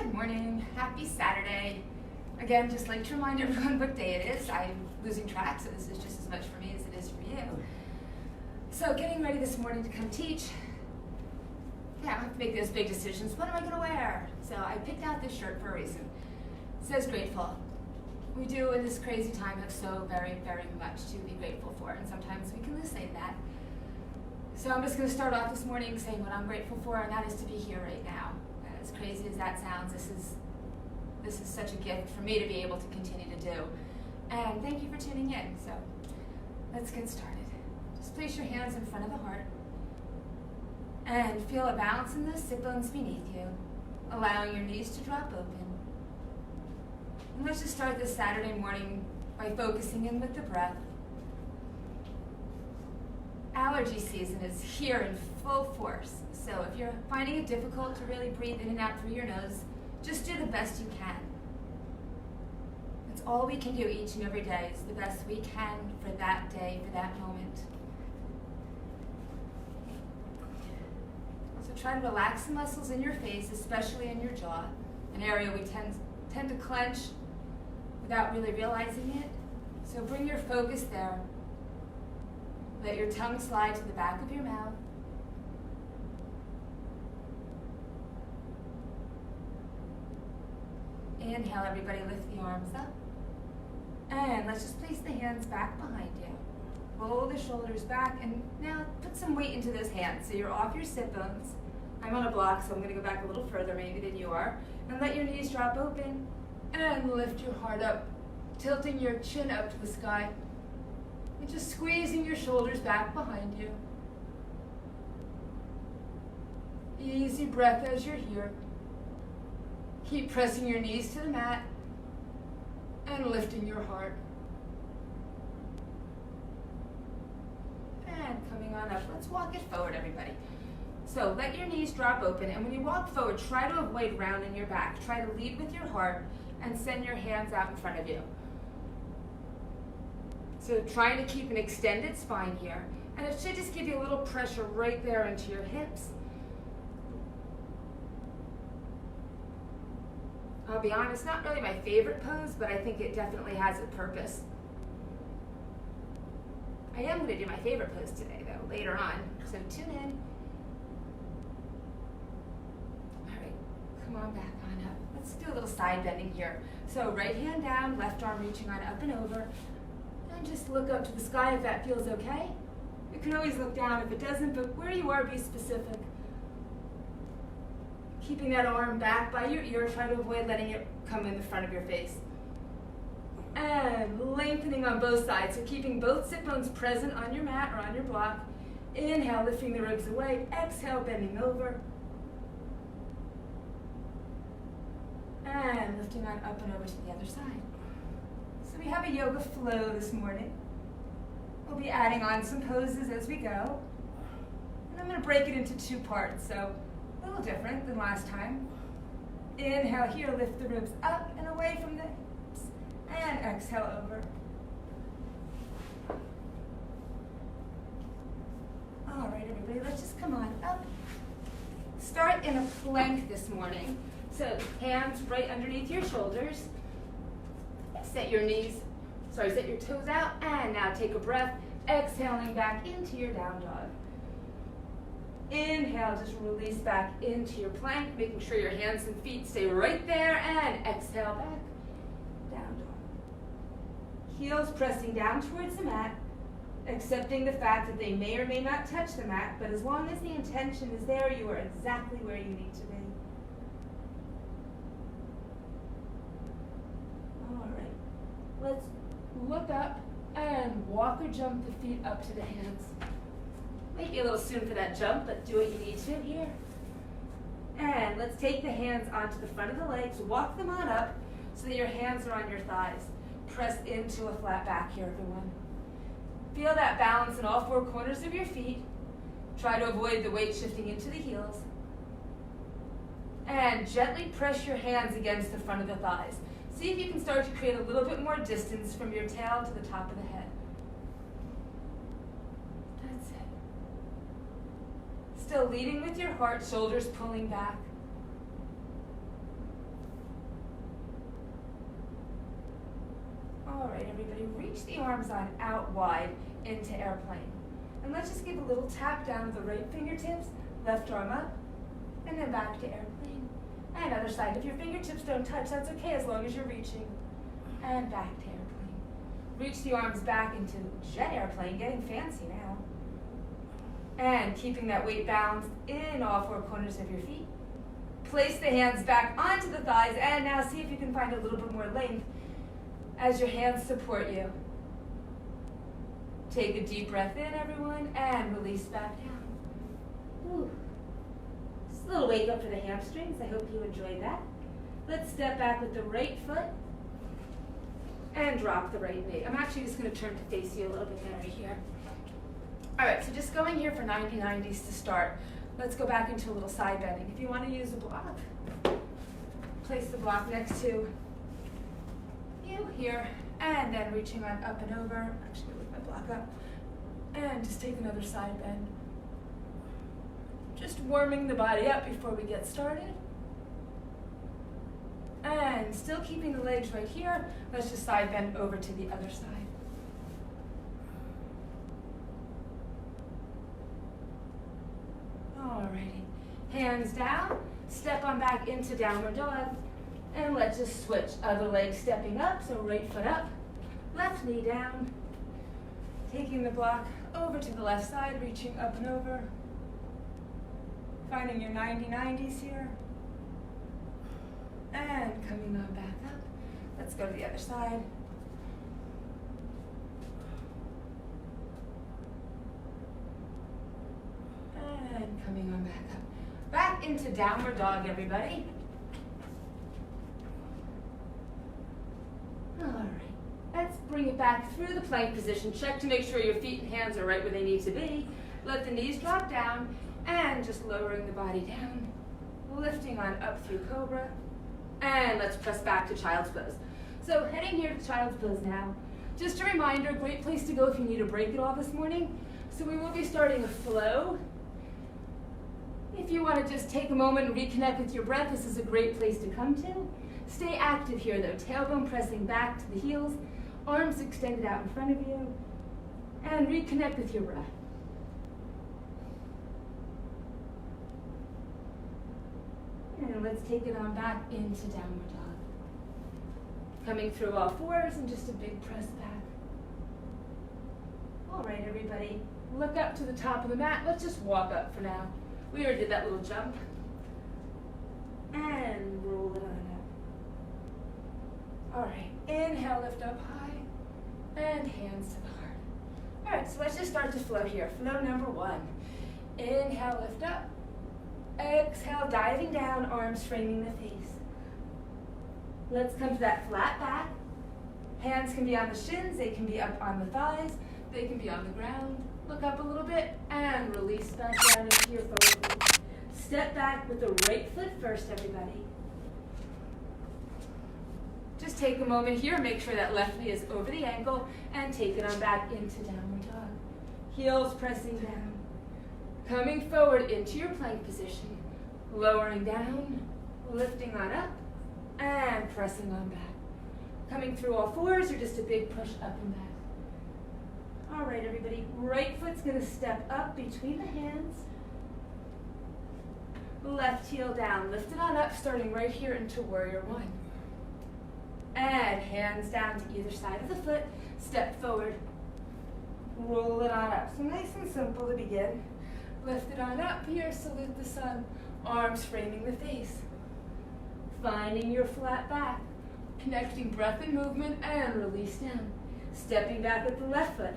Good morning, happy Saturday. Again, just like to remind everyone what day it is. I'm losing track, so this is just as much for me as it is for you. So getting ready this morning to come teach. Yeah, I have to make those big decisions. What am I gonna wear? So I picked out this shirt for a reason. It says grateful. We do in this crazy time have so very, very much to be grateful for, and sometimes we can lose sight of that. So I'm just gonna start off this morning saying what I'm grateful for, and that is to be here right now. As crazy as that sounds, this is such a gift for me to be able to continue to do. And thank you for tuning in. So let's get started. Just place your hands in front of the heart and feel a balance in the sit bones beneath you, allowing your knees to drop open. And let's just start this Saturday morning by focusing in with the breath. Allergy season is here in full force, so if you're finding it difficult to really breathe in and out through your nose, just do the best you can. That's all we can do each and every day, is the best we can for that day, for that moment. So try to relax the muscles in your face, especially in your jaw, an area we tend to clench without really realizing it. So bring your focus there. Let your tongue slide to the back of your mouth. Inhale, everybody, lift the arms up. And let's just place the hands back behind you. Roll the shoulders back, and now put some weight into those hands. So you're off your sit bones. I'm on a block, so I'm gonna go back a little further maybe than you are. And let your knees drop open, and lift your heart up, tilting your chin up to the sky. And just squeezing your shoulders back behind you. Easy breath as you're here. Keep pressing your knees to the mat and lifting your heart. And coming on up, let's walk it forward, everybody. So let your knees drop open, and when you walk forward, try to avoid rounding your back. Try to lead with your heart and send your hands out in front of you. So trying to keep an extended spine here, and it should just give you a little pressure right there into your hips. I'll be honest, not really my favorite pose, but I think it definitely has a purpose. I am going to do my favorite pose today, though, later on, so tune in. All right, come on back on up. Let's do a little side bending here. So right hand down, left arm reaching on up and over. And just look up to the sky if that feels okay. You can always look down if it doesn't, but where you are, be specific. Keeping that arm back by your ear, try to avoid letting it come in the front of your face. And lengthening on both sides, so keeping both sit bones present on your mat or on your block. Inhale, lifting the ribs away. Exhale, bending over. And lifting on up and over to the other side. So we have a yoga flow this morning. We'll be adding on some poses as we go. And I'm going to break it into two parts, so a little different than last time. Inhale here, lift the ribs up and away from the hips. And exhale over. All right, everybody, let's just come on up. Start in a plank this morning. So hands right underneath your shoulders. Set your toes out, and now take a breath, exhaling back into your down dog. Inhale, just release back into your plank, making sure your hands and feet stay right there, and exhale back, down dog. Heels pressing down towards the mat, accepting the fact that they may or may not touch the mat, but as long as the intention is there, you are exactly where you need to be. Let's look up and walk or jump the feet up to the hands. Might be a little soon for that jump, but do what you need to here. And let's take the hands onto the front of the legs, walk them on up so that your hands are on your thighs. Press into a flat back here, everyone. Feel that balance in all four corners of your feet. Try to avoid the weight shifting into the heels. And gently press your hands against the front of the thighs. See if you can start to create a little bit more distance from your tail to the top of the head. That's it. Still leading with your heart, shoulders pulling back. right, everybody, reach the arms on out wide into airplane. And let's just give a little tap down with the right fingertips, left arm up, and then back to airplane. And other side. If your fingertips don't touch, that's okay as long as you're reaching. And back to airplane. Reach the arms back into jet airplane, getting fancy now. And keeping that weight balanced in all four corners of your feet. Place the hands back onto the thighs, and now see if you can find a little bit more length as your hands support you. Take a deep breath in, everyone, and release back down. Ooh. Just a little wake up for the hamstrings. I hope you enjoyed that. Let's step back with the right foot and drop the right knee. I'm actually just going to turn to face you a little bit better here. All right, so just going here for 90-90s to start. Let's go back into a little side bending. If you want to use a block, place the block next to you here, and then reaching on up and over. Actually, lift my block up, and just take another side bend. Just warming the body up before we get started. And still keeping the legs right here. Let's just side bend over to the other side. Alrighty, hands down, step on back into downward dog, and let's just switch. Other leg stepping up, so right foot up, left knee down, taking the block over to the left side, reaching up and over, finding your 90-90s here, and coming on back up. Let's go to the other side. And coming on back up. Back into downward dog, everybody. All right. Let's bring it back through the plank position. Check to make sure your feet and hands are right where they need to be. Let the knees drop down and just lowering the body down. Lifting on up through cobra. And let's press back to child's pose. So heading here to child's pose now. Just a reminder, great place to go if you need a break at all this morning. So we will be starting a flow. If you want to just take a moment and reconnect with your breath, this is a great place to come to. Stay active here though, tailbone pressing back to the heels, arms extended out in front of you, and reconnect with your breath. And let's take it on back into downward dog. Coming through all fours and just a big press back. All right, everybody, look up to the top of the mat. Let's just walk up for now. We already did that little jump. And roll it on up. All right, inhale, lift up high, and hands to the heart. All right, so let's just start to flow here. Flow number one. Inhale, lift up. Exhale, diving down, arms framing the face. Let's come to that flat back. Hands can be on the shins, they can be up on the thighs, they can be on the ground. Look up a little bit and release back down into your forward fold. Step back with the right foot first, everybody. Just take a moment here, make sure that left knee is over the ankle, and take it on back into downward dog. Heels pressing down. Coming forward into your plank position. Lowering down, lifting on up, and pressing on back. Coming through all fours, or just a big push up and back. All right, everybody, right foot's gonna step up between the hands. Left heel down, lift it on up, starting right here into warrior one. And hands down to either side of the foot, step forward. Roll it on up, so nice and simple to begin. Lift it on up here, salute the sun, arms framing the face. Finding your flat back, connecting breath and movement, and release down. Stepping back with the left foot.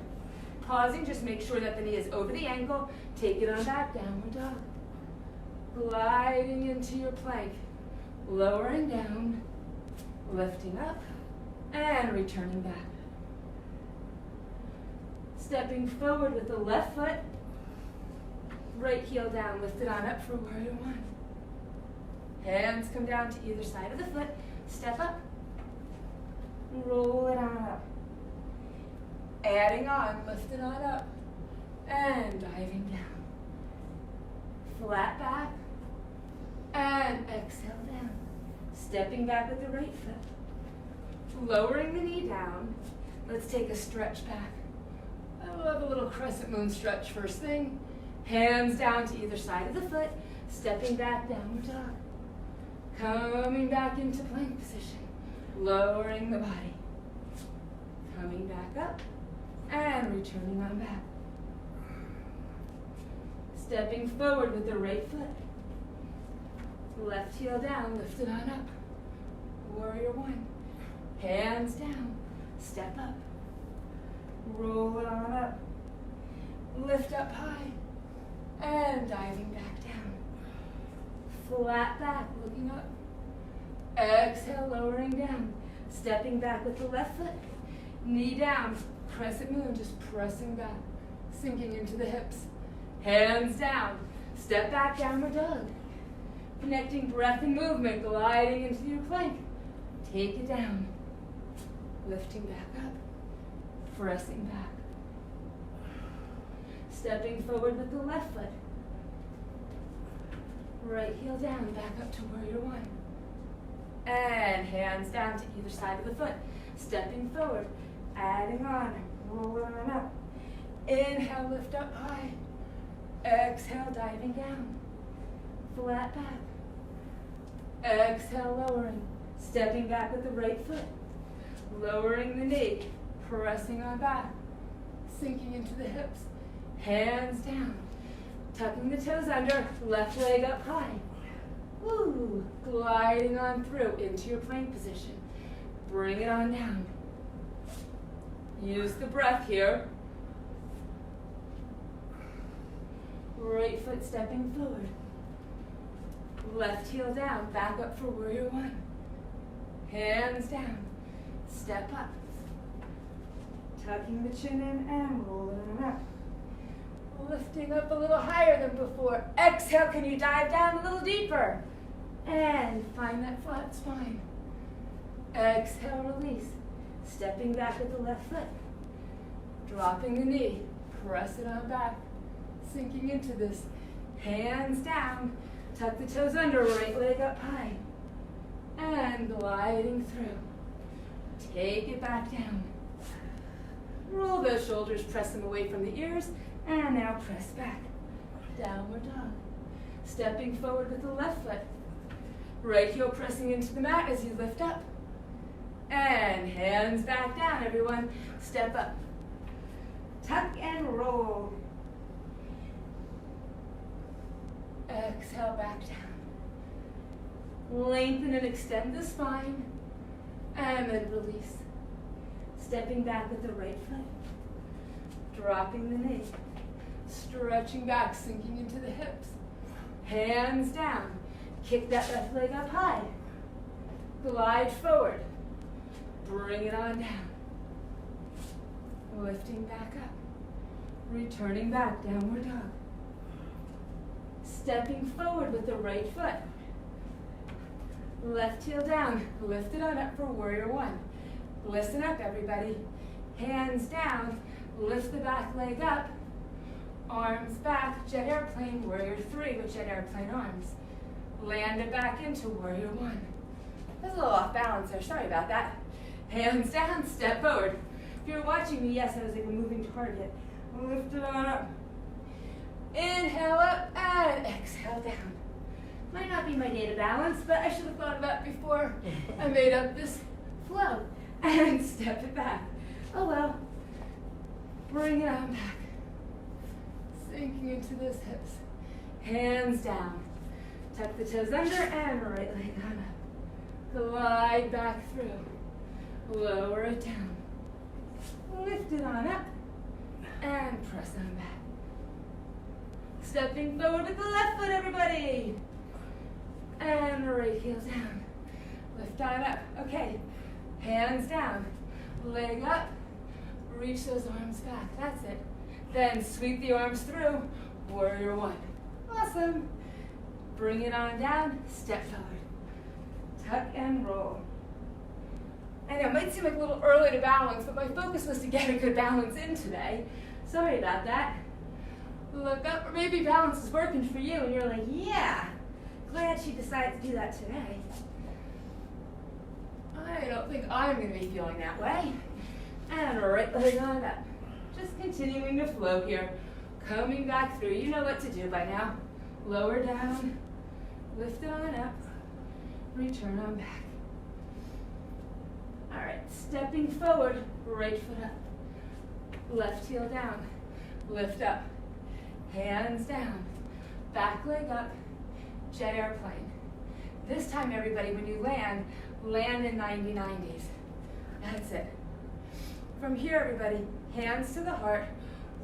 Pausing, just make sure that the knee is over the ankle. Take it on back, downward dog. Gliding into your plank. Lowering down, lifting up, and returning back. Stepping forward with the left foot. Right heel down, lift it on up for warrior one. Hands come down to either side of the foot. Step up. Roll it on up. Adding on, lift it on up, and diving down. Flat back, and exhale down. Stepping back with the right foot. Lowering the knee down, Let's take a stretch back. I love a little crescent moon stretch first thing. Hands down to either side of the foot, stepping back, downward dog. Coming back into plank position, lowering the body. Coming back up and returning on back. Stepping forward with the right foot. Left heel down, lift it on up. Warrior one. Hands down, step up. Roll it on up. Lift up high. And diving back down. Flat back, looking up. Exhale, lowering down. Stepping back with the left foot. Knee down, crescent moon, just pressing back. Sinking into the hips. Hands down. Step back, downward dog. Connecting breath and movement, gliding into your plank. Take it down. Lifting back up. Pressing back. Stepping forward with the left foot. Right heel down, back up to warrior one. And hands down to either side of the foot. Stepping forward, adding on, rolling on up. Inhale, lift up high. Exhale, diving down. Flat back. Exhale, lowering. Stepping back with the right foot. Lowering the knee. Pressing on back. Sinking into the hips. Hands down. Tucking the toes under. Left leg up high. Woo. Gliding on through into your plank position. Bring it on down. Use the breath here. Right foot stepping forward. Left heel down, back up for warrior one. Hands down, step up. Tucking the chin in and rolling it up. Lifting up a little higher than before. Exhale, can you dive down a little deeper? And find that flat spine. Exhale, release. Stepping back with the left foot. Dropping the knee, press it on back. Sinking into this. Hands down. Tuck the toes under, right leg up high. And gliding through. Take it back down. Roll those shoulders, press them away from the ears, and now press back. Downward dog. Stepping forward with the left foot. Right heel pressing into the mat as you lift up. And hands back down, everyone. Step up. Tuck and roll. Exhale, back down. Lengthen and extend the spine. And then release. Stepping back with the right foot. Dropping the knee. Stretching back, sinking into the hips. Hands down. Kick that left leg up high. Glide forward. Bring it on down. Lifting back up. Returning back, downward dog. Stepping forward with the right foot. Left heel down, lift it on up for warrior one. Listen up, everybody. Hands down, lift the back leg up. Arms back, jet airplane, warrior three with jet airplane arms. Land it back into warrior one. That's a little off balance there, sorry about that. Hands down, step forward. If you're watching me, yes, I was like a moving target. Lift it on up. Inhale up and exhale down. Might not be my day to balance, but I should have thought of that before I made up this flow. And step it back. Oh well. Bring it on back. Sinking into those hips. Hands down. Tuck the toes under and right leg on up. Glide back through. Lower it down. Lift it on up. And press on back. Stepping forward with the left foot, everybody. And the right heel down. Lift on up. Okay. Hands down. Leg up. Reach those arms back. That's it. Then sweep the arms through. Warrior one. Awesome. Bring it on down. Step forward. Tuck and roll. I know it might seem like a little early to balance, but my focus was to get a good balance in today. Sorry about that. Look up, or maybe balance is working for you, and you're like, yeah, glad she decided to do that today. I don't think I'm going to be feeling that way. And right leg on up. Just continuing to flow here. Coming back through. You know what to do by now. Lower down. Lift it on up. Return on back. All right, stepping forward, right foot up. Left heel down. Lift up. Hands down. Back leg up. Jet airplane. This time, everybody, when you land in 90-90s. That's it. From here, everybody, hands to the heart,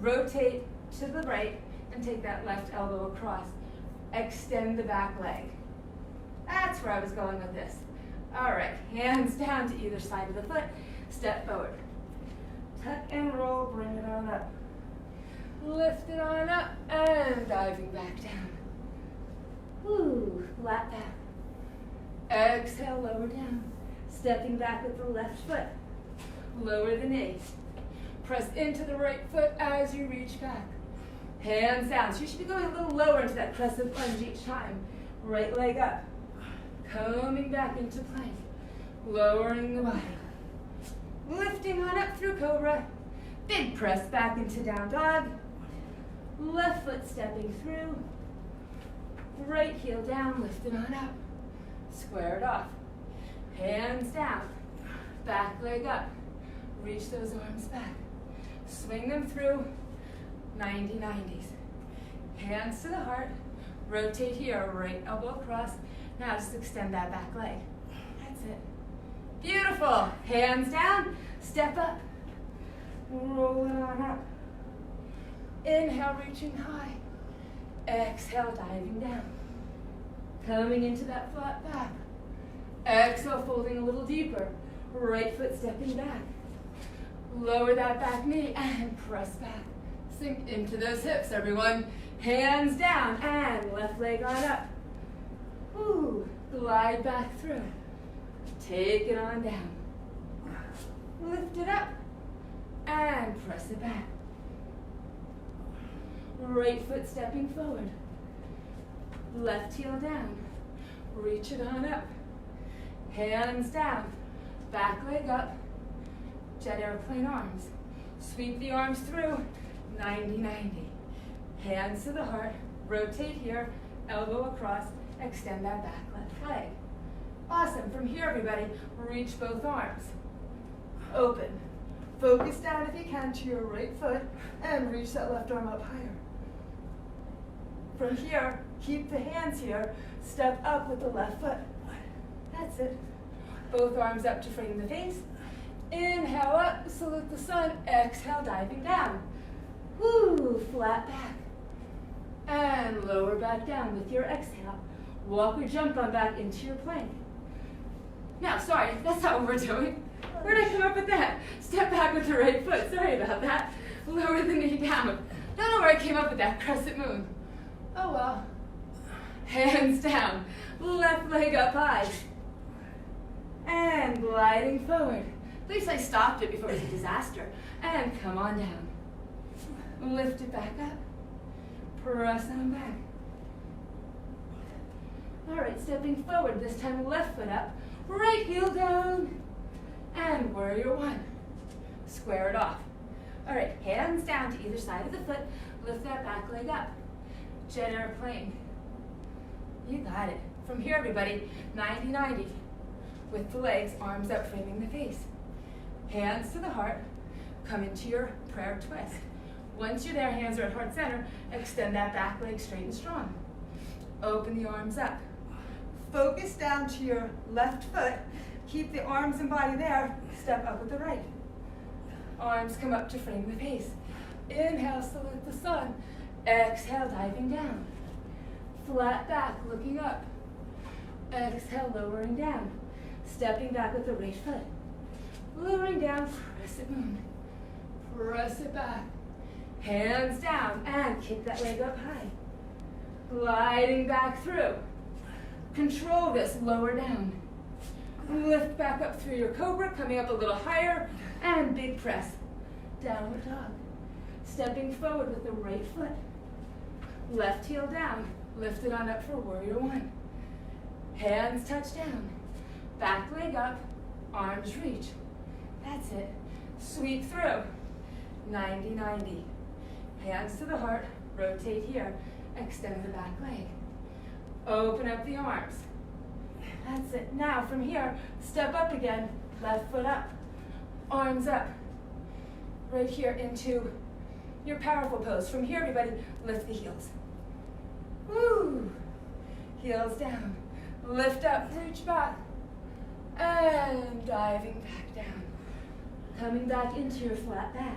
rotate to the right, and take that left elbow across. Extend the back leg. That's where I was going with this. All right, hands down to either side of the foot. Step forward. Tuck and roll, bring it on up. Lift it on up, and diving back down. Ooh, flat back. Exhale, lower down. Stepping back with the left foot. Lower the knee. Press into the right foot as you reach back. Hands down. So you should be going a little lower into that crescent lunge each time. Right leg up. Coming back into plank. Lowering the body. Lifting on up through cobra. Big press back into down dog. Left foot stepping through. Right heel down, lift it on up. Square it off. Hands down. Back leg up. Reach those arms back. Swing them through 90-90s. Hands to the heart. Rotate here, right elbow across. Now just extend that back leg. That's it. Beautiful. Hands down. Step up. Roll it on up. Inhale, reaching high. Exhale, diving down. Coming into that flat back. Exhale, folding a little deeper. Right foot stepping back. Lower that back knee and press back. Sink into those hips, everyone. Hands down and left leg on up. Ooh, glide back through. Take it on down. Lift it up and press it back. Right foot stepping forward. Left heel down. Reach it on up. Hands down. Back leg up. Jet airplane arms. Sweep the arms through. 90-90. Hands to the heart. Rotate here. Elbow across. Extend that back left leg. Awesome. From here, everybody, reach both arms. Open. Focus down if you can to your right foot and reach that left arm up higher. From here, keep the hands here. Step up with the left foot. That's it. Both arms up to frame the face. Inhale up, salute the sun. Exhale, diving down. Woo, flat back. And lower back down with your exhale. Walk or jump on back into your plank. Now, sorry, that's not what we're doing. Where did I come up with that? Step back with the right foot. Sorry about that. Lower the knee down. Don't know where I came up with that. Crescent moon. Oh well. Hands down. Left leg up high. And gliding forward. At least I stopped it before it was a disaster. And come on down. Lift it back up. Press on back. All right, stepping forward. This time left foot up. Right heel down. And warrior one. Square it off. All right, hands down to either side of the foot. Lift that back leg up. Jet airplane. You got it. From here, everybody, 90-90. With the legs, arms up, framing the face. Hands to the heart. Come into your prayer twist. Once you're there, hands are at heart center. Extend that back leg straight and strong. Open the arms up. Focus down to your left foot. Keep the arms and body there. Step up with the right. Arms come up to frame the face. Inhale, salute the sun. Exhale, diving down. Flat back, looking up. Exhale, lowering down. Stepping back with the right foot. Lowering down, press it moon. Press it back. Hands down and kick that leg up high. Gliding back through. Control this, lower down. Lift back up through your cobra, coming up a little higher, and big press. Downward dog. Stepping forward with the right foot. Left heel down. Lift it on up for warrior one. Hands touch down. Back leg up. Arms reach. That's it. Sweep through. 90-90. Hands to the heart. Rotate here. Extend the back leg. Open up the arms. That's it. Now from here, step up again. Left foot up. Arms up. Right here into your powerful pose. From here, everybody, lift the heels. Woo! Heels down. Lift up, reach back. And diving back down. Coming back into your flat back.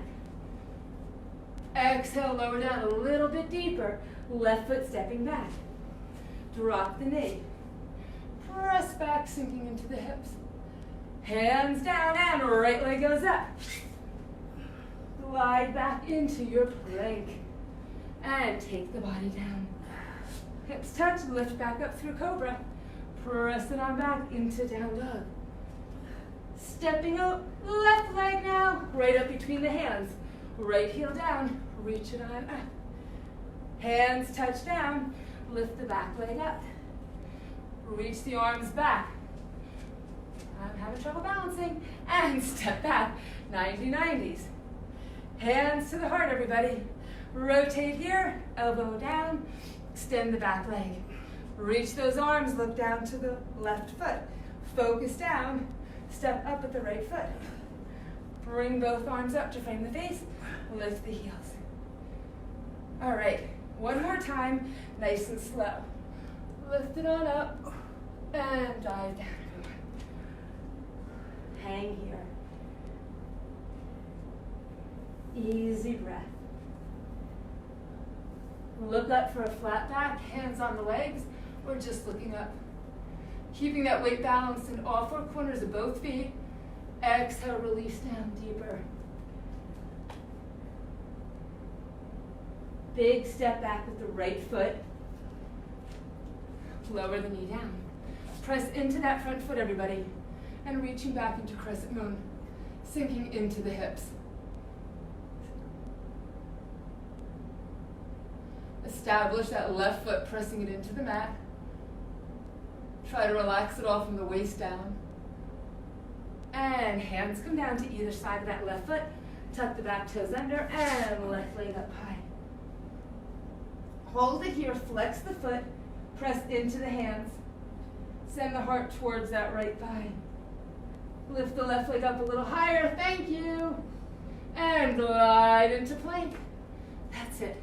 Exhale, lower down a little bit deeper. Left foot stepping back. Drop the knee. Press back, sinking into the hips. Hands down and right leg goes up. Glide back into your plank. And take the body down. Hips touch, lift back up through cobra. Press it on back into down dog. Stepping out, left leg now, right up between the hands. Right heel down, reach it on up. Hands touch down, lift the back leg up. Reach the arms back. I'm having trouble balancing. And step back, 90-90s. Hands to the heart, everybody. Rotate here, elbow down, extend the back leg. Reach those arms, look down to the left foot. Focus down, step up with the right foot. Bring both arms up to frame the face, lift the heels. All right, one more time, nice and slow. Lift it on up, and dive down, everyone. Hang here. Easy breath. Look up for a flat back, hands on the legs, or just looking up. Keeping that weight balanced in all four corners of both feet. Exhale, release down deeper. Big step back with the right foot. Lower the knee down. Press into that front foot, everybody. And reaching back into crescent moon. Sinking into the hips. Establish that left foot, pressing it into the mat. Try to relax it all from the waist down. And hands come down to either side of that left foot. Tuck the back toes under and left leg up high. Hold it here, flex the foot, press into the hands. Send the heart towards that right thigh. Lift the left leg up a little higher, thank you. And glide into plank. That's it.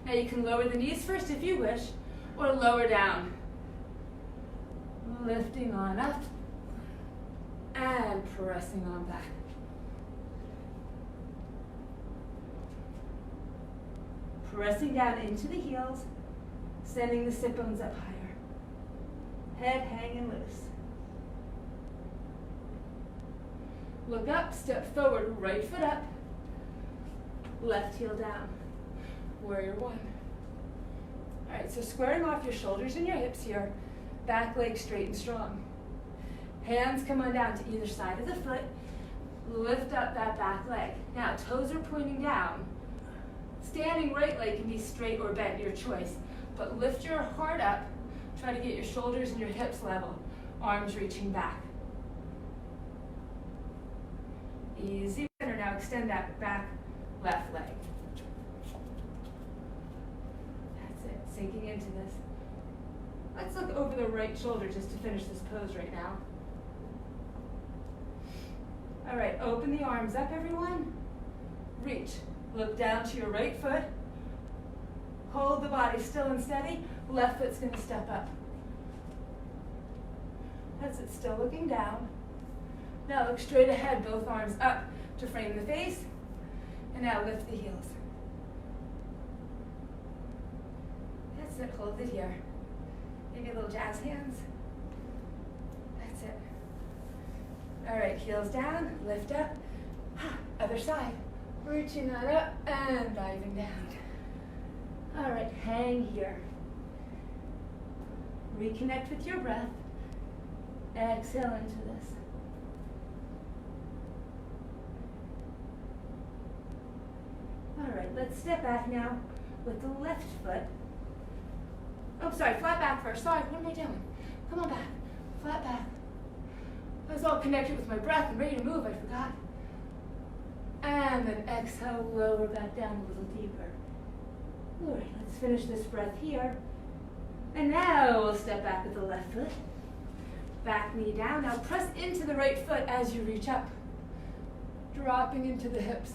Now you can lower the knees first if you wish, or lower down. Lifting on up, and pressing on back. Pressing down into the heels, sending the sit bones up higher. Head hanging loose. Look up, step forward, right foot up, left heel down. Warrior one. All right, so squaring off your shoulders and your hips here, back leg straight and strong. Hands come on down to either side of the foot, lift up that back leg. Now, toes are pointing down. Standing right leg can be straight or bent, your choice, but lift your heart up, try to get your shoulders and your hips level, arms reaching back. Easy. Now extend that back left leg. Sinking into this. Let's look over the right shoulder just to finish this pose right now. All right, open the arms up, everyone. Reach. Look down to your right foot. Hold the body still and steady. Left foot's going to step up. That's it, still looking down. Now look straight ahead, both arms up to frame the face. And now lift the heels. That's it, hold it here. Maybe a little jazz hands. That's it. All right, heels down, lift up. Other side. Reaching on up and diving down. All right, hang here. Reconnect with your breath. Exhale into this. All right, let's step back now with the left foot. Oh, sorry, flat back first. Sorry, what am I doing? Come on back, flat back. I was all connected with my breath and ready to move, I forgot. And then exhale, lower back down a little deeper. All right, let's finish this breath here. And now we'll step back with the left foot. Back knee down. Now press into the right foot as you reach up. Dropping into the hips.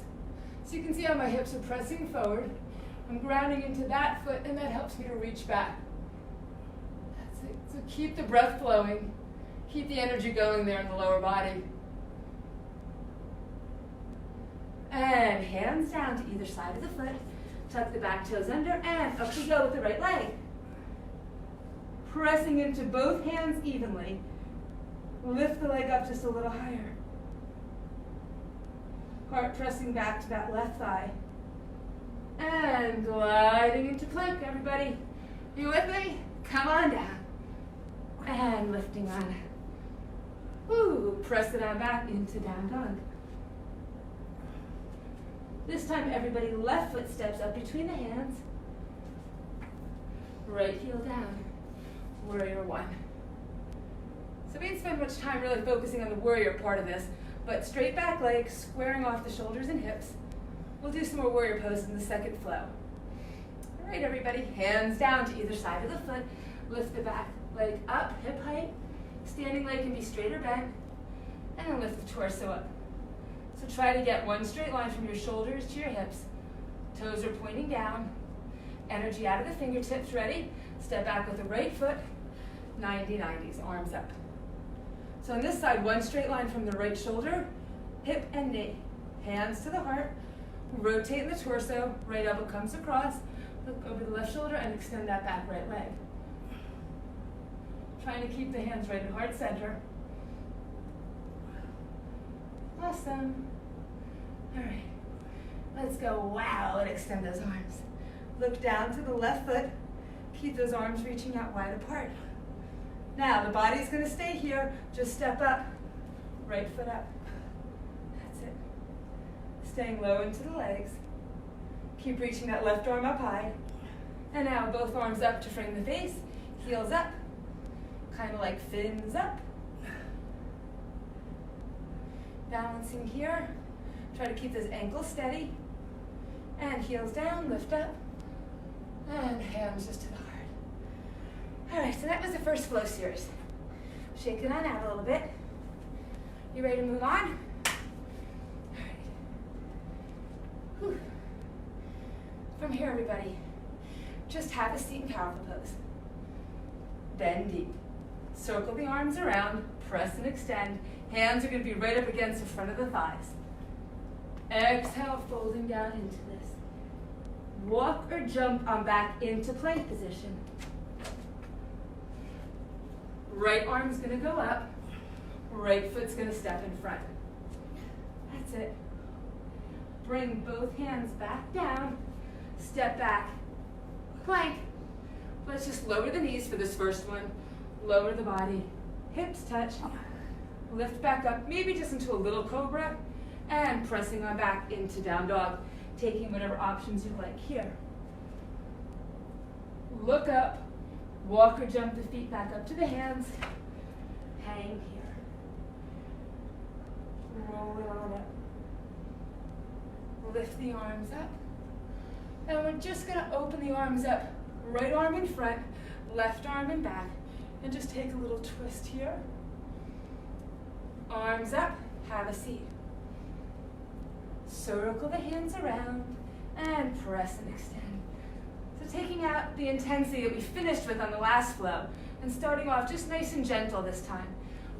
So you can see how my hips are pressing forward. I'm grounding into that foot, and that helps me to reach back. That's it. So keep the breath flowing. Keep the energy going there in the lower body. And hands down to either side of the foot. Tuck the back toes under, and up we go with the right leg. Pressing into both hands evenly. Lift the leg up just a little higher. Heart pressing back to that left thigh. And gliding into plank, everybody. You with me? Come on down. And lifting on. Woo, press it on back into down dog. This time, everybody, left foot steps up between the hands. Right heel down. Warrior one. So we didn't spend much time really focusing on the warrior part of this, but straight back legs, squaring off the shoulders and hips. We'll do some more warrior pose in the second flow. All right, everybody, hands down to either side of the foot. Lift the back leg up, hip height. Standing leg can be straight or bent. And then lift the torso up. So try to get one straight line from your shoulders to your hips. Toes are pointing down. Energy out of the fingertips. Ready? Step back with the right foot. 90-90s, arms up. So on this side, one straight line from the right shoulder, hip and knee. Hands to the heart. Rotate in the torso. Right elbow comes across. Look over the left shoulder and extend that back right leg. Trying to keep the hands right at heart center. Awesome. All right. Let's go. Wow, and extend those arms. Look down to the left foot. Keep those arms reaching out wide apart. Now, the body's going to stay here. Just step up. Right foot up. That's it. Staying low into the legs. Keep reaching that left arm up high. And now both arms up to frame the face. Heels up. Kind of like fins up. Balancing here. Try to keep those ankles steady. And heels down, lift up. And hands just to the heart. All right, so that was the first flow series. Shake it on out a little bit. You ready to move on? All right. Whew. From here, everybody, just have a seat in powerful pose. Bend deep. Circle the arms around, press and extend. Hands are going to be right up against the front of the thighs. Exhale, folding down into this. Walk or jump on back into plank position. Right arm's going to go up. Right foot's going to step in front. That's it. Bring both hands back down. Step back. Plank. Let's just lower the knees for this first one. Lower the body. Hips touch. Lift back up, maybe just into a little cobra. And pressing on back into down dog. Taking whatever options you like here. Look up. Walk or jump the feet back up to the hands. Hang here. Roll it on up. Lift the arms up. And we're just going to open the arms up. Right arm in front, left arm in back. And just take a little twist here. Arms up, have a seat. Circle the hands around and press and extend. So taking out the intensity that we finished with on the last flow and starting off just nice and gentle this time.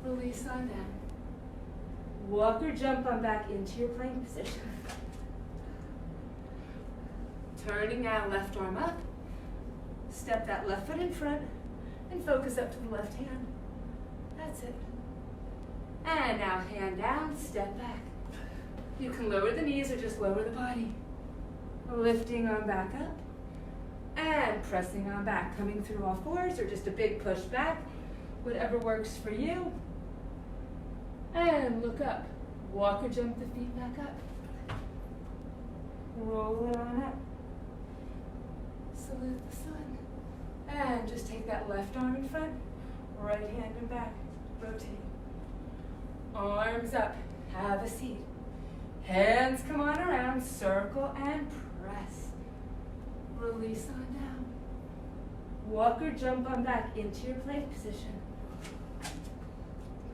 Release on down. Walk or jump on back into your plank position. Turning now, left arm up. Step that left foot in front and focus up to the left hand. That's it. And now hand down, step back. You can lower the knees or just lower the body. Lifting on back up and pressing on back. Coming through all fours or just a big push back. Whatever works for you. And look up. Walk or jump the feet back up. Roll it on up. Salute the sun. And just take that left arm in front, right hand in back. Rotate. Arms up. Have a seat. Hands come on around, circle and press. Release on down. Walk or jump on back into your plank position.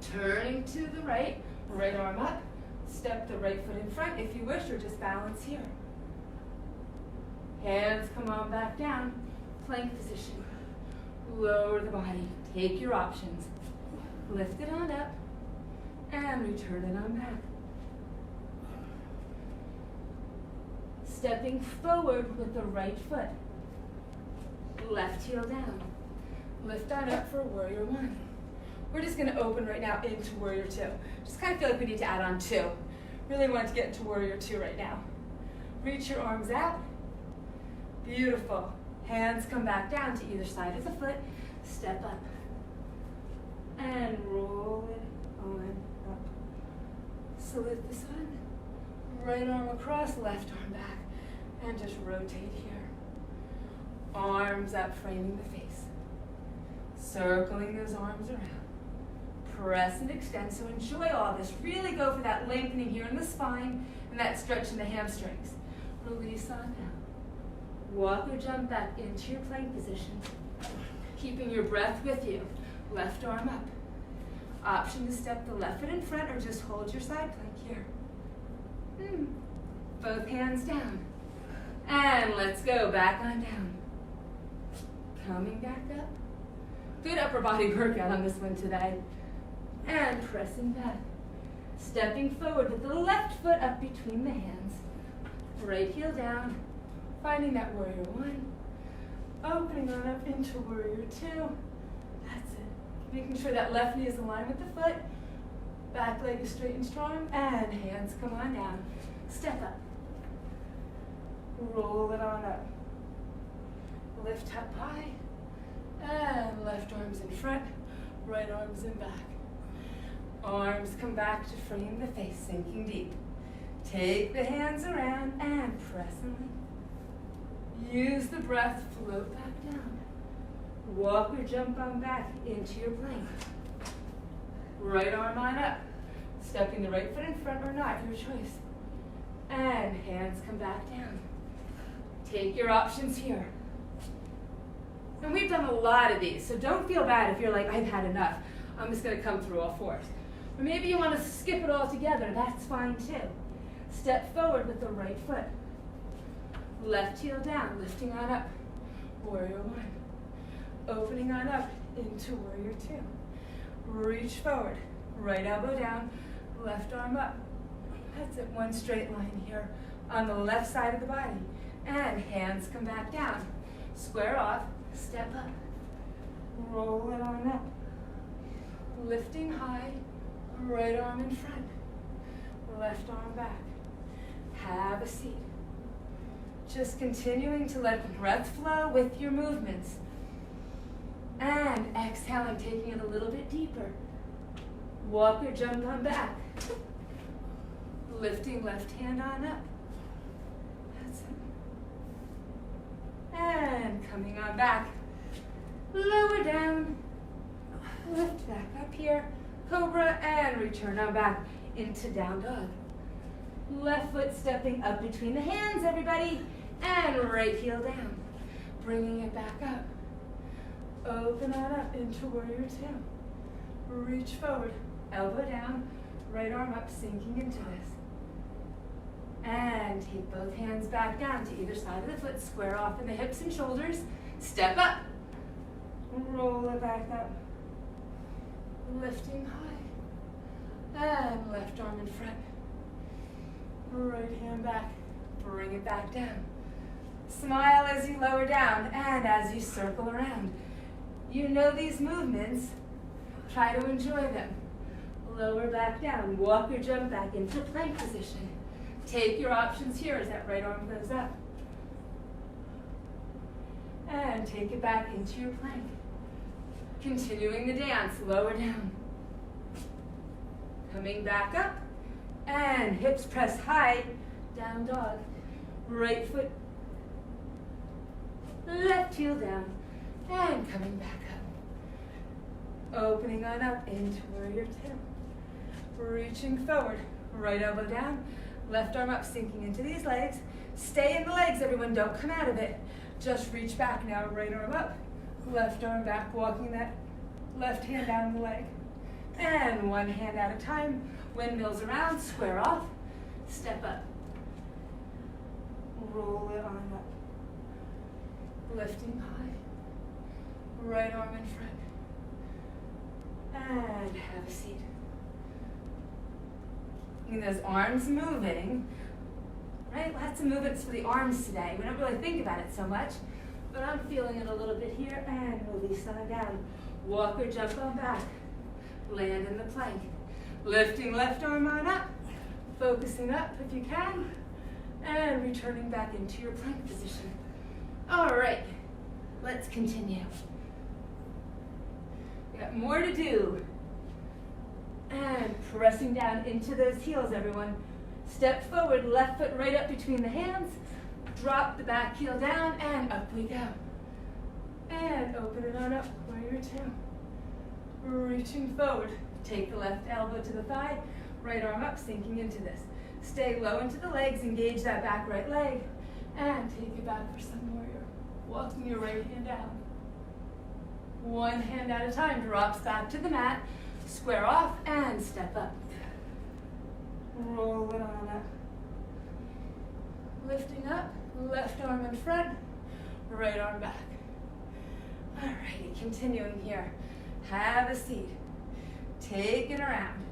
Turning to the right arm up. Step the right foot in front if you wish, or just balance here. Hands come on back down, plank position. Lower the body, take your options. Lift it on up, and return it on back. Stepping forward with the right foot. Left heel down. Lift on up for warrior one. We're just going to open right now into warrior two. Just kind of feel like we need to add on two. Really want to get into warrior two right now. Reach your arms out. Beautiful. Hands come back down to either side of the foot. Step up. And roll it on up. Salute the sun. Right arm across, left arm back. And just rotate here. Arms up, framing the face. Circling those arms around. Press and extend, so enjoy all this. Really go for that lengthening here in the spine and that stretch in the hamstrings. Release on down. Walk or jump back into your plank position. Keeping your breath with you. Left arm up. Option to step the left foot in front or just hold your side plank here. Both hands down. And let's go back on down. Coming back up. Good upper body workout on this one today. And pressing back. Stepping forward with the left foot up between the hands. Right heel down. Finding that warrior one. Opening on up into warrior two. That's it. Making sure that left knee is aligned with the foot. Back leg is straight and strong. And hands come on down. Step up. Roll it on up. Lift up high. And left arm's in front. Right arm's in back. Arms come back to frame the face, sinking deep. Take the hands around and press and lean. Use the breath, float back down. Walk or jump on back into your plank. Right arm on up. Stepping the right foot in front or not, your choice. And hands come back down. Take your options here. And we've done a lot of these, so don't feel bad if you're like, I've had enough. I'm just going to come through all fours. Or maybe you want to skip it all together. That's fine too. Step forward with the right foot. Left heel down, lifting on up. Warrior one. Opening on up into warrior two. Reach forward. Right elbow down, left arm up. That's it, one straight line here on the left side of the body. And hands come back down. Square off, step up. Roll it on up. Lifting high, right arm in front, left arm back. Have a seat. Just continuing to let the breath flow with your movements. And exhaling, taking it a little bit deeper. Walk or jump on back. Lifting left hand on up. That's it. And coming on back. Lower down. Lift back up here. Cobra and return on back into down dog. Left foot stepping up between the hands, everybody. And right heel down. Bringing it back up. Open on up into warrior two. Reach forward. Elbow down. Right arm up, sinking into this. And take both hands back down to either side of the foot. Square off in the hips and shoulders. Step up. Roll it back up. Lifting high. And left arm in front. Right hand back. Bring it back down. Smile as you lower down and as you circle around. You know these movements. Try to enjoy them. Lower back down. Walk or jump back into plank position. Take your options here as that right arm goes up. And take it back into your plank. Continuing the dance, lower down. Coming back up. And hips press high, down dog. Right foot, left heel down. And coming back up. Opening on up into warrior two. Reaching forward, right elbow down, Left arm up, sinking into these legs. Stay in the legs, everyone, don't come out of it. Just reach back now, right arm up, left arm back, walking that left hand down the leg. And one hand at a time, windmills around, square off, step up. Roll it on up. Lifting high, right arm in front. And have a seat. And those arms moving, right? Lots of movements for the arms today. We don't really think about it so much, but I'm feeling it a little bit here, and release on down. Walk or jump on back. Land in the plank. Lifting left arm on up, focusing up if you can, and returning back into your plank position. All right, let's continue. We got more to do. And pressing down into those heels, everyone. Step forward, left foot right up between the hands. Drop the back heel down, and up we go. And open it on up, warrior two. Reaching forward. Take the left elbow to the thigh, right arm up, sinking into this. Stay low into the legs, engage that back right leg, and take it back for some warrior. Walking your right hand down. One hand at a time, drops back to the mat, square off, and step up. Roll it on up. Lifting up, left arm in front, right arm back. All righty, continuing here. Have a seat. Take it around.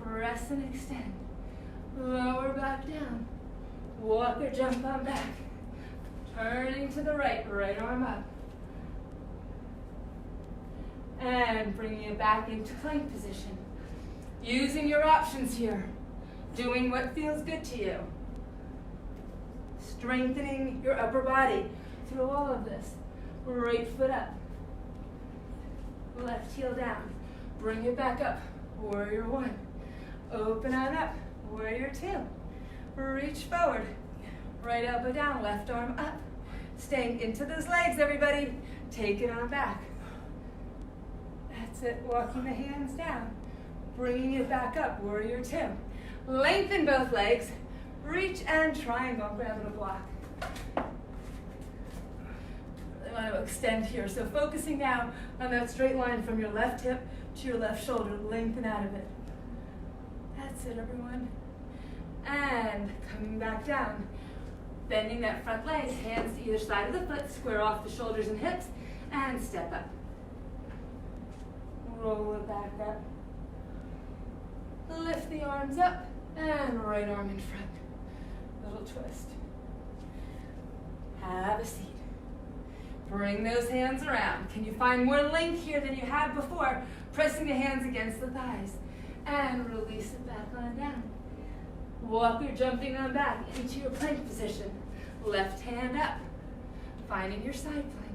Press and extend. Lower back down. Walk or jump on back. Turning to the right, right arm up. And bringing it back into plank position. Using your options here. Doing what feels good to you. Strengthening your upper body through all of this. Right foot up. Left heel down. Bring it back up. Warrior one. Open on up. Warrior two. Reach forward. Right elbow down. Left arm up. Staying into those legs, everybody. Take it on back. That's it. Walking the hands down. Bringing it back up. Warrior two. Lengthen both legs. Reach and triangle. Grabbing a block. I want to extend here. So focusing now on that straight line from your left hip to your left shoulder. Lengthen out of it. That's it, everyone. And coming back down. Bending that front leg, hands to either side of the foot, square off the shoulders and hips, and step up. Roll it back up. Lift the arms up, and right arm in front. Little twist. Have a seat. Bring those hands around. Can you find more length here than you had before? Pressing the hands against the thighs. And release it back on down. Walk or jumping on back into your plank position. Left hand up. Finding your side plank.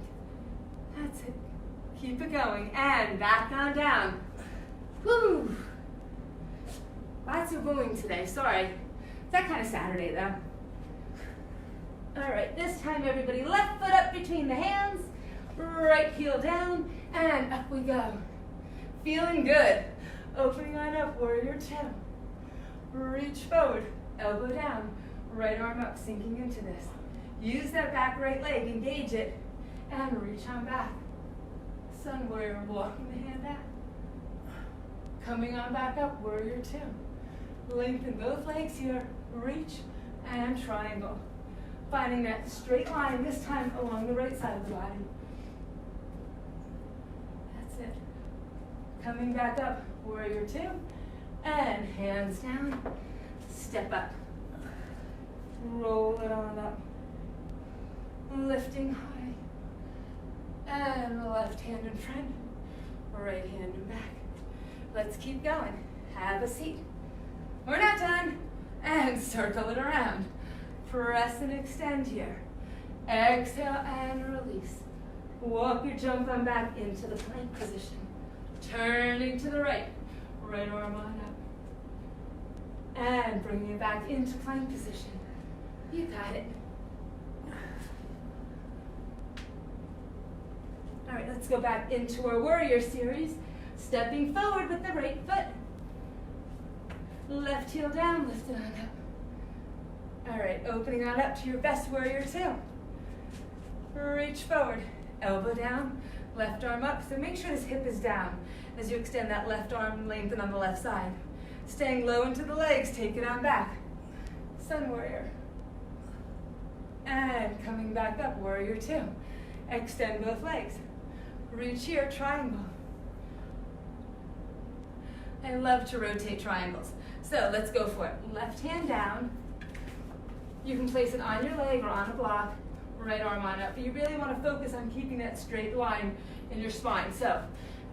That's it. Keep it going. And back on down. Woo! Lots of booing today. Sorry. It's that kind of Saturday, though. All right, this time, everybody, left foot up between the hands. Right heel down. And up we go. Feeling good. Opening on up, warrior two. Reach forward, elbow down, right arm up, sinking into this. Use that back right leg, engage it, and reach on back. Sun warrior, walking the hand out. Coming on back up, warrior two. Lengthen both legs here, reach, and triangle. Finding that straight line, this time along the right side of the body. That's it. Coming back up, warrior two. And hands down, step up. Roll it on up. Lifting high. And the left hand in front, right hand in back. Let's keep going. Have a seat. We're not done. And circle it around. Press and extend here. Exhale and release. Walk your jump on back into the plank position. Turning to the right. Right arm on up. And bringing it back into plank position. You got it. All right, let's go back into our warrior series. Stepping forward with the right foot. Left heel down, lift it on up. All right, opening on up to your best warrior two. Reach forward, elbow down, left arm up. So make sure this hip is down as you extend that left arm, lengthen on the left side. Staying low into the legs, take it on back. Sun warrior. And coming back up, warrior two. Extend both legs. Reach here, triangle. I love to rotate triangles. So let's go for it. Left hand down. You can place it on your leg or on a block. Right arm on up. But you really want to focus on keeping that straight line in your spine. So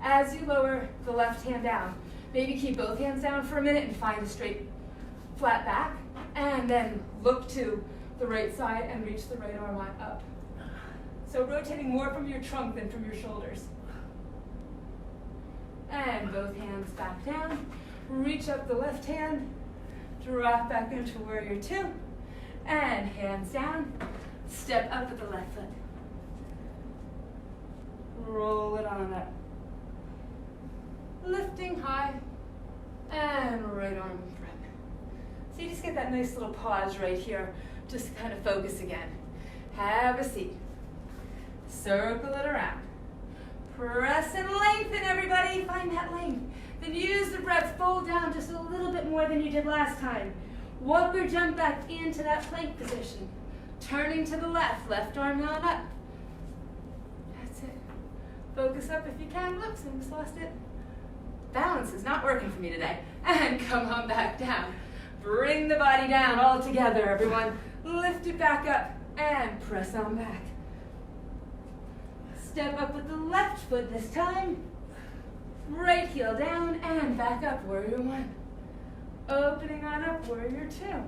as you lower the left hand down, maybe keep both hands down for a minute and find a straight, flat back. And then look to the right side and reach the right arm on up. So rotating more from your trunk than from your shoulders. And both hands back down. Reach up the left hand. Drop back into warrior two. And hands down. Step up with the left foot. Roll it on up. Lifting high. And right arm in front. So you just get that nice little pause right here. Just kind of focus again. Have a seat. Circle it around. Press and lengthen, everybody. Find that length. Then use the breath. Fold down just a little bit more than you did last time. Walk or jump back into that plank position. Turning to the left. Left arm on up. That's it. Focus up if you can. Oops, I almost lost it. Balance is not working for me today. And come on back down. Bring the body down all together, everyone. Lift it back up and press on back. Step up with the left foot this time. Right heel down and back up, warrior one. Opening on up, warrior two.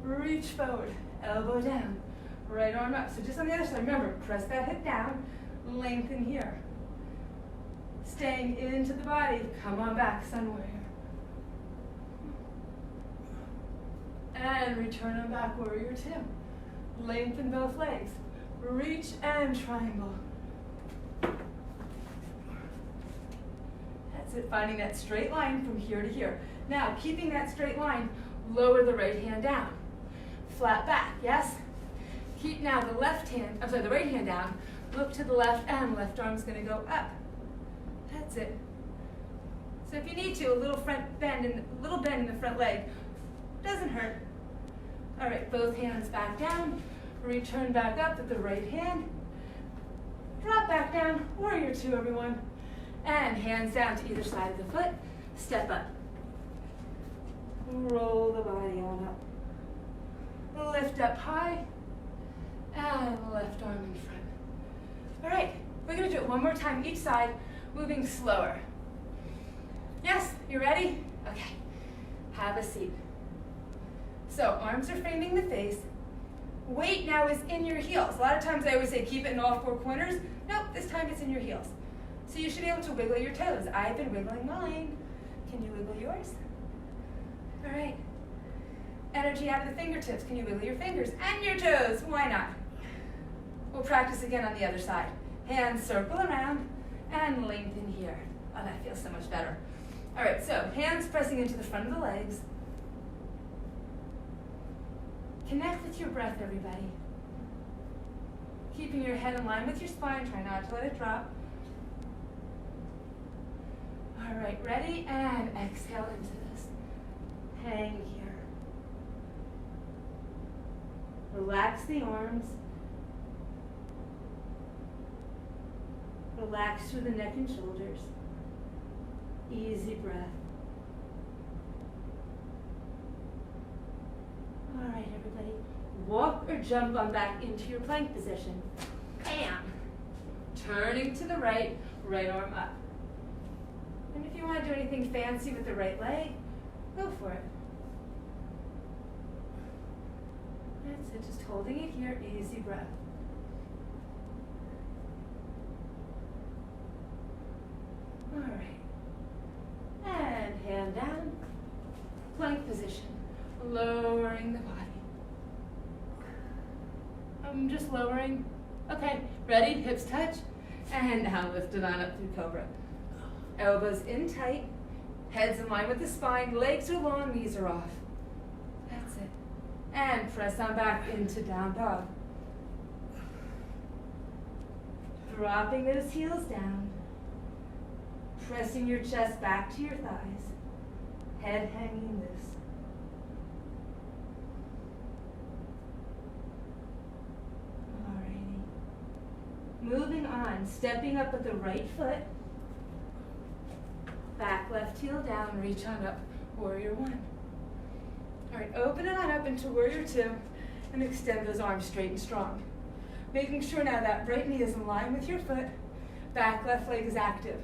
Reach forward, elbow down. Right arm up. So just on the other side, remember, press that hip down, lengthen here. Staying into the body, come on back, sun warrior. And return on back, warrior two. Lengthen both legs. Reach and triangle. That's it, finding that straight line from here to here. Now, keeping that straight line, lower the right hand down. Flat back, yes? Keep now the the right hand down. Look to the left and left arm's gonna go up. That's it. So if you need to, a little bend in the front leg. Doesn't hurt. All right, both hands back down. Return back up with the right hand. Drop back down, warrior two, everyone. And hands down to either side of the foot. Step up. Roll the body on up. Lift up high. And left arm in front. All right, we're gonna do it one more time each side, moving slower. Yes, you ready? Okay, have a seat. So arms are framing the face. Weight now is in your heels. A lot of times I always say keep it in all four corners. Nope, this time it's in your heels. So you should be able to wiggle your toes. I've been wiggling mine. Can you wiggle yours? All right. Energy out of the fingertips. Can you wiggle your fingers and your toes? Why not? We'll practice again on the other side. Hands circle around and lengthen here. Oh, that feels so much better. All right, so hands pressing into the front of the legs. Connect with your breath, everybody. Keeping your head in line with your spine. Try not to let it drop. All right, ready? And exhale into this. Hang here. Relax the arms. Relax through the neck and shoulders. Easy breath. All right, everybody. Walk or jump on back into your plank position. Bam. Turning to the right, right arm up. And if you want to do anything fancy with the right leg, go for it. That's it, just holding it here, easy breath. All right. And hand down, plank position, lowering the body. I'm just lowering. Okay, ready? Hips touch. And now lift it on up through cobra. Elbows in tight, heads in line with the spine, legs are long, knees are off. That's it. And press on back into down dog. Dropping those heels down. Pressing your chest back to your thighs. Head hanging loose. Alrighty. Moving on, stepping up with the right foot. Back left heel down, reach on up, warrior one. All right, open it on up into warrior two and extend those arms straight and strong. Making sure now that right knee is in line with your foot, back left leg is active.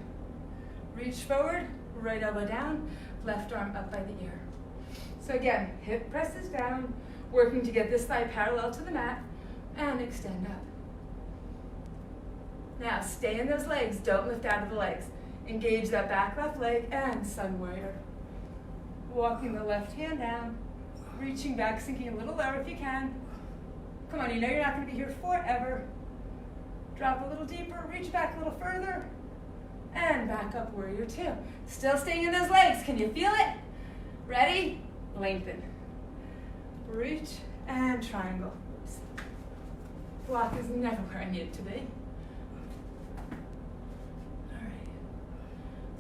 Reach forward, right elbow down, left arm up by the ear. So again, hip presses down, working to get this thigh parallel to the mat, and extend up. Now stay in those legs, don't lift out of the legs. Engage that back left leg and sun warrior. Walking the left hand down, reaching back, sinking a little lower if you can. Come on, you know you're not going to be here forever. Drop a little deeper, reach back a little further, and back up warrior two. Still staying in those legs, can you feel it? Ready? Lengthen. Reach and triangle. Oops. Block is never where I need it to be.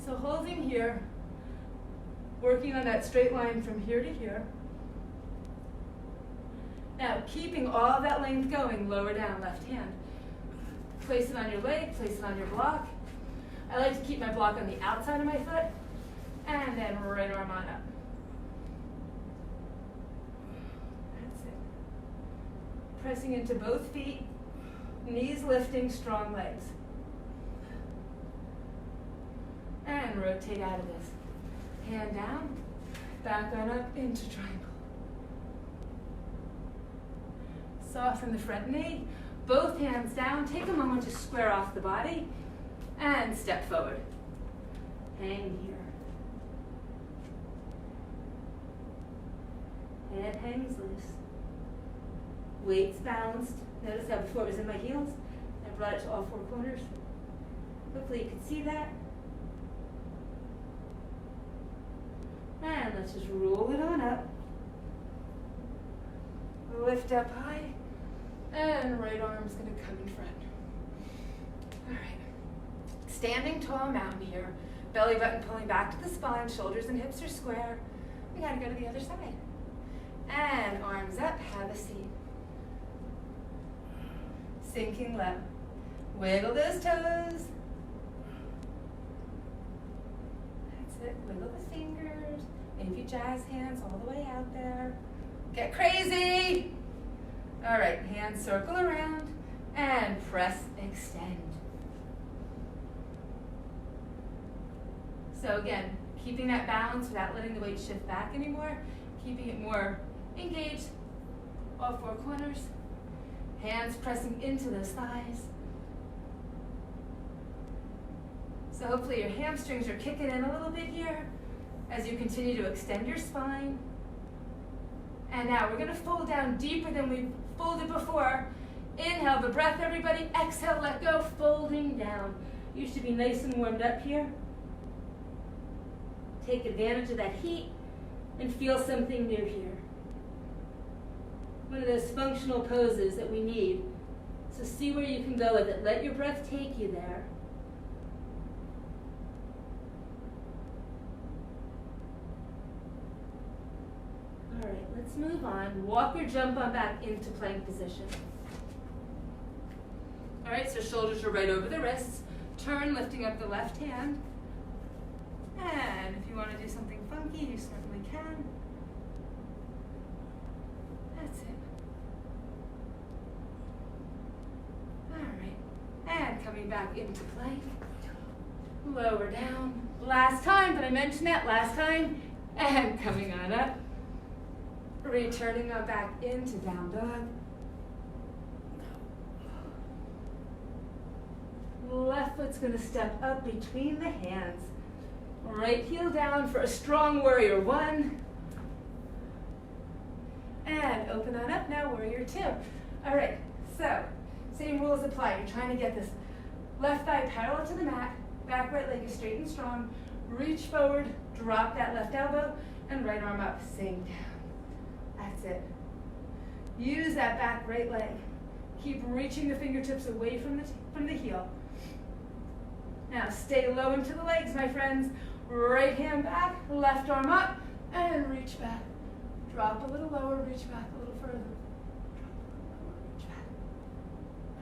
So holding here, working on that straight line from here to here. Now keeping all of that length going, lower down, left hand. Place it on your leg, place it on your block. I like to keep my block on the outside of my foot, and then right arm on up. That's it. Pressing into both feet, knees lifting, strong legs. And rotate out of this. Hand down, back on up into triangle. Soften the front knee, both hands down. Take a moment to square off the body and step forward. Hang here. Head hangs loose. Weights balanced. Notice how before it was in my heels, I brought it to all four corners. Hopefully you can see that. And let's just roll it on up. Lift up high. And right arm's going to come in front. All right. Standing tall mountain here. Belly button pulling back to the spine. Shoulders and hips are square. We got to go to the other side. And arms up. Have a seat. Sinking low. Wiggle those toes. That's it. Wiggle the fingers. Maybe jazz hands all the way out there. Get crazy. All right, hands circle around and press, extend. So again, keeping that balance without letting the weight shift back anymore, keeping it more engaged, all four corners. Hands pressing into those thighs. So hopefully your hamstrings are kicking in a little bit here as you continue to extend your spine. And now we're going to fold down deeper than we folded before. Inhale the breath, everybody. Exhale, let go, folding down. You should be nice and warmed up here. Take advantage of that heat and feel something new here. One of those functional poses that we need. So see where you can go with it. Let your breath take you there. All right, let's move on. Walk or jump on back into plank position. All right, so shoulders are right over the wrists. Turn, lifting up the left hand. And if you want to do something funky, you certainly can. That's it. All right, and coming back into plank. Lower down. Last time, did I mention that? Last time. And coming on up. Returning on back into down dog. Left foot's going to step up between the hands. Right heel down for a strong warrior one. And open on up now, warrior two. All right, so same rules apply. You're trying to get this left thigh parallel to the mat. Back right leg is straight and strong. Reach forward, drop that left elbow, and right arm up. Sink down. That's it. Use that back right leg. Keep reaching the fingertips away from the heel. Now stay low into the legs, my friends. Right hand back, left arm up, and reach back. Drop a little lower, reach back a little further. Drop a little lower, reach back.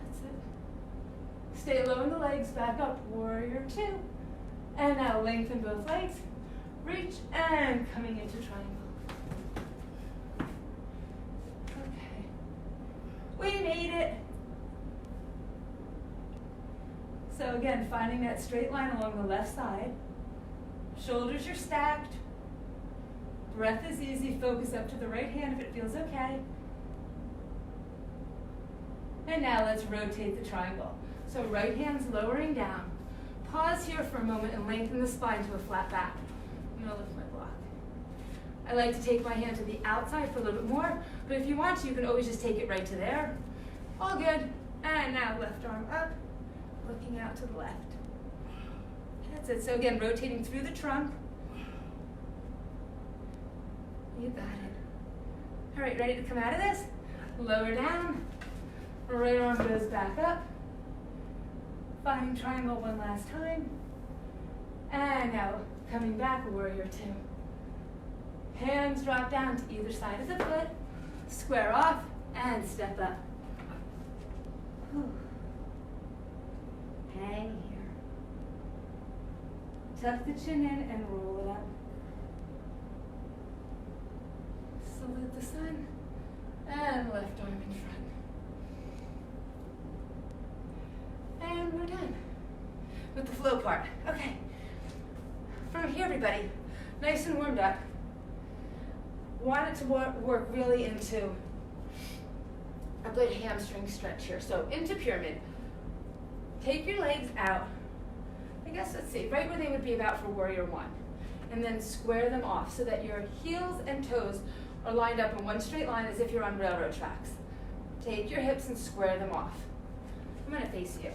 That's it. Stay low in the legs, back up, warrior two. And now lengthen both legs. Reach and coming into triangle. Okay. We made it. So again, finding that straight line along the left side. Shoulders are stacked. Breath is easy. Focus up to the right hand if it feels okay. And now let's rotate the triangle. So right hand's lowering down. Pause here for a moment and lengthen the spine to a flat back. I'm going to lift my block. I like to take my hand to the outside for a little bit more, but if you want to, you can always just take it right to there. All good. And now left arm up, looking out to the left. That's it. So again, rotating through the trunk. You got it. All right, ready to come out of this? Lower down. Right arm goes back up. Finding triangle one last time. And now coming back, warrior two. Hands drop down to either side of the foot. Square off and step up. Whew. Hang here. Tuck the chin in and roll it up. Salute the sun. And left arm in front. And we're done with the flow part. Okay. From here, everybody, nice and warmed up. Want it to work really into a good hamstring stretch here. So into pyramid. Take your legs out. I guess, let's see, right where they would be about for warrior one. And then square them off so that your heels and toes are lined up in one straight line as if you're on railroad tracks. Take your hips and square them off. I'm going to face you.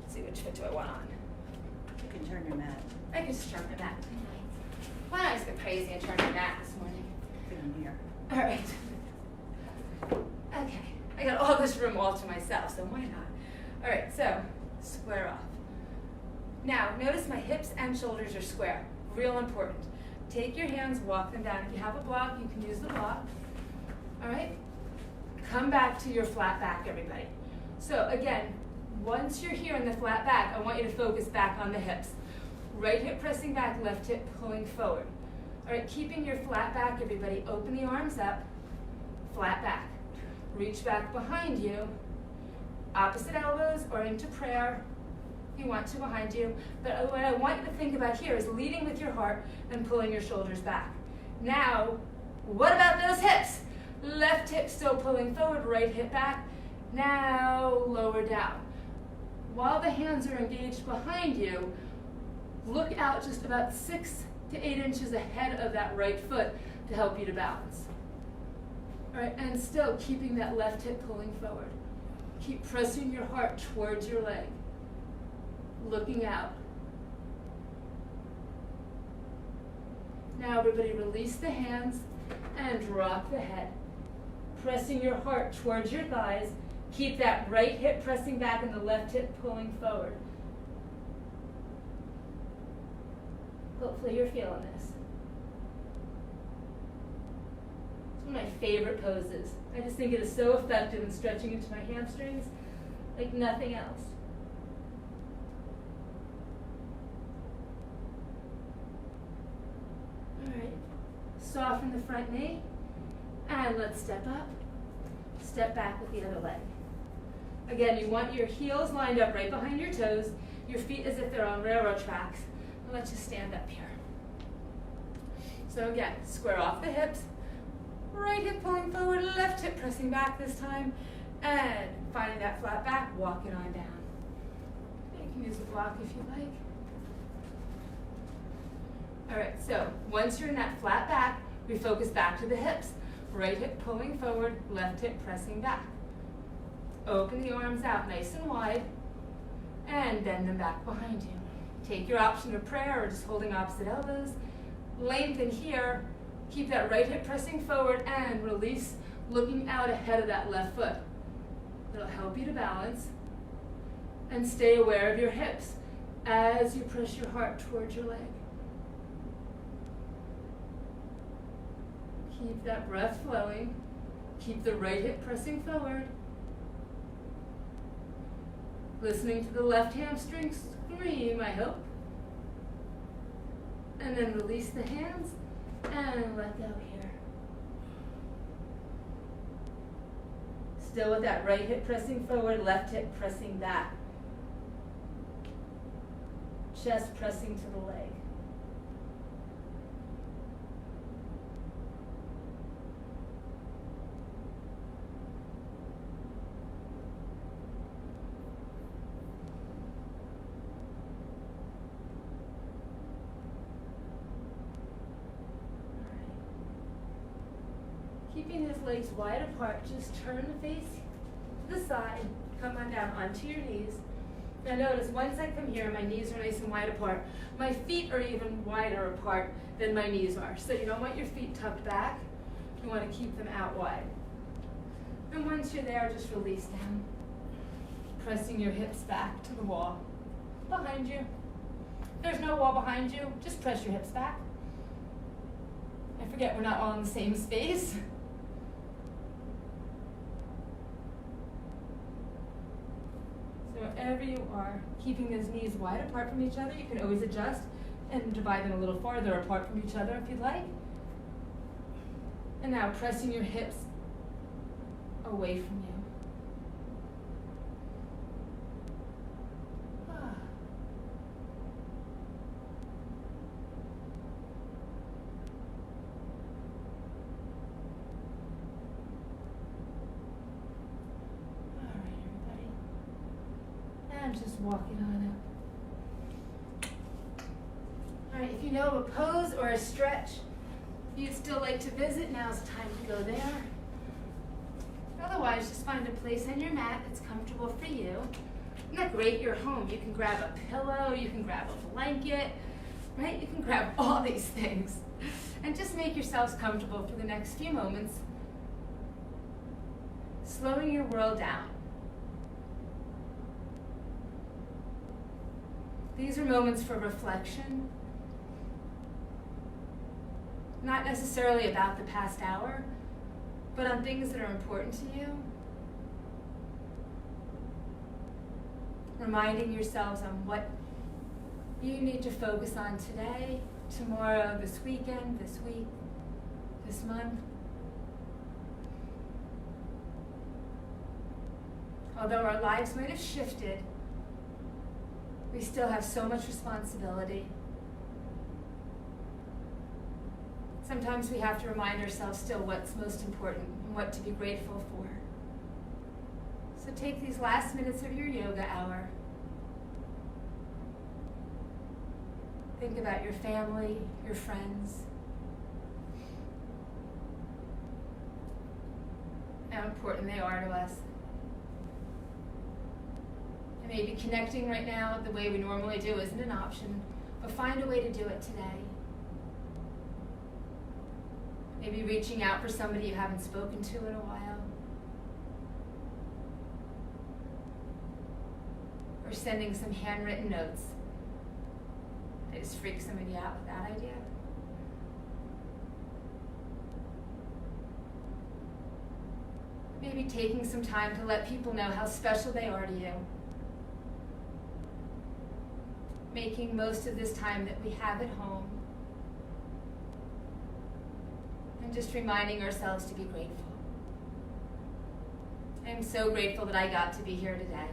Let's see, which foot do I want on? You can turn your mat. I can just turn my mat. Why don't I just go crazy and turn my mat this morning? In here. All right. Okay. I got all this room all to myself, so why not? All right, so square off. Now, notice my hips and shoulders are square. Real important. Take your hands, walk them down. If you have a block, you can use the block. All right? Come back to your flat back, everybody. So again, once you're here in the flat back, I want you to focus back on the hips. Right hip pressing back, left hip pulling forward. All right, keeping your flat back, everybody. Open the arms up, flat back. Reach back behind you. Opposite elbows or into prayer if you want to behind you. But what I want you to think about here is leading with your heart and pulling your shoulders back. Now, what about those hips? Left hip still pulling forward, right hip back. Now, lower down. While the hands are engaged behind you, look out just about 6 to 8 inches ahead of that right foot to help you to balance. All right, and still keeping that left hip pulling forward. Keep pressing your heart towards your leg. Looking out. Now everybody release the hands and drop the head. Pressing your heart towards your thighs. Keep that right hip pressing back and the left hip pulling forward. Hopefully you're feeling this. It's one of my favorite poses. I just think it is so effective in stretching into my hamstrings like nothing else. All right, soften the front knee, and let's step up. Step back with the other leg. Again, you want your heels lined up right behind your toes, your feet as if they're on railroad tracks. And let's just stand up here. So again, square off the hips, right hip pulling forward, left hip pressing back this time, and finding that flat back, walk it on down. You can use a block if you like. All right, so once you're in that flat back, we focus back to the hips. Right hip pulling forward, left hip pressing back. Open the arms out nice and wide, and bend them back behind you. Take your option of prayer or just holding opposite elbows. Lengthen here. Keep that right hip pressing forward and release looking out ahead of that left foot. It'll help you to balance and stay aware of your hips as you press your heart towards your leg. Keep that breath flowing. Keep the right hip pressing forward. Listening to the left hamstring scream, I hope. And then release the hands and let go here. Still with that right hip pressing forward, left hip pressing back. Chest pressing to the leg. Keeping his legs wide apart, just turn the face to the side, come on down onto your knees. Now notice, once I come here, my knees are nice and wide apart. My feet are even wider apart than my knees are. So you don't want your feet tucked back. You want to keep them out wide. And once you're there, just release down. Pressing your hips back to the wall behind you. If there's no wall behind you, just press your hips back. I forget we're not all in the same space. So wherever you are, keeping those knees wide apart from each other, you can always adjust and divide them a little farther apart from each other if you'd like. And now pressing your hips away from you. Just walking on up. All right, if you know of a pose or a stretch you'd still like to visit, now's the time to go there. Otherwise, just find a place on your mat that's comfortable for you. Isn't that great? You're home. You can grab a pillow, you can grab a blanket, right? You can grab all these things. And just make yourselves comfortable for the next few moments. Slowing your world down. These are moments for reflection, not necessarily about the past hour, but on things that are important to you. Reminding yourselves on what you need to focus on today, tomorrow, this weekend, this week, this month. Although our lives might have shifted, we still have so much responsibility. Sometimes we have to remind ourselves still what's most important and what to be grateful for. So take these last minutes of your yoga hour. Think about your family, your friends. How important they are to us. Maybe connecting right now the way we normally do isn't an option, but find a way to do it today. Maybe reaching out for somebody you haven't spoken to in a while. Or sending some handwritten notes. I just freak somebody out with that idea. Maybe taking some time to let people know how special they are to you. Making most of this time that we have at home. And just reminding ourselves to be grateful. I am so grateful that I got to be here today.